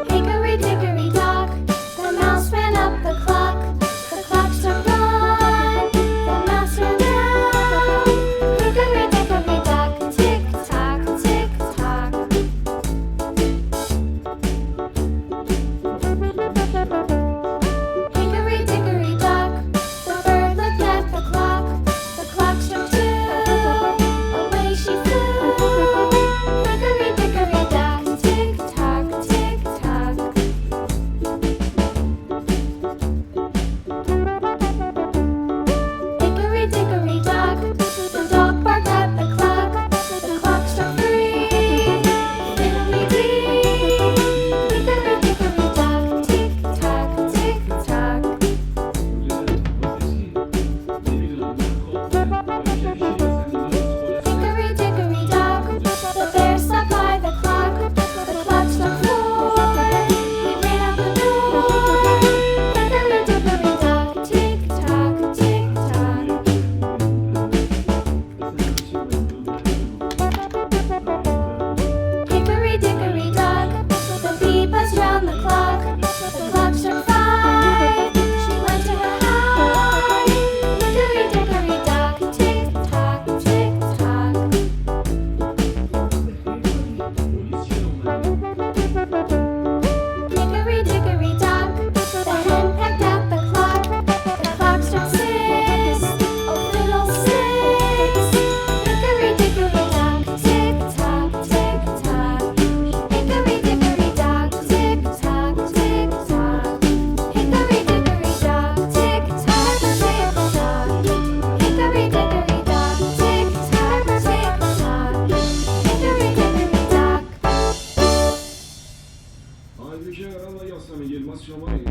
Hickory dickory dock, the mouse ran up the clock. The clock struck one, the mouse ran down. Hickory dickory dock, tick tock, tick tock. Hickory dickory dock, the bird looked at the clock. The clock struck two, away she flew. Hickory dickory dock, tick tock, tick tock. Hickory dickory dock, the dog barked at the clock. The clock struck three, fiddly-dee. Hickory dickory dock, tick tock, tick tock. Hickory dickory dock, the bear sat by the clock. The clock struck four, he ran out the door. Hickory dickory dock, tick tock, tick tock. Hickory dickory dock, the bee buzzed round the clock. The clock struck five, she went to her hive. Hickory dickory dock, tick tock, tick tock. Hickory dickory dock, the hen pecked at the clock. The clock struck six, oh fiddlesticks. Hickory dickory dock, tick tock, tick tock. Hickory dickory dock, tick tock, tick tock. Hickory dickory dock, tick tock, tick tock. Hickory dickory dock, tick tock, tick tock. Hickory dickory dock. Halbuki arama yaslanı gelmez şamayı.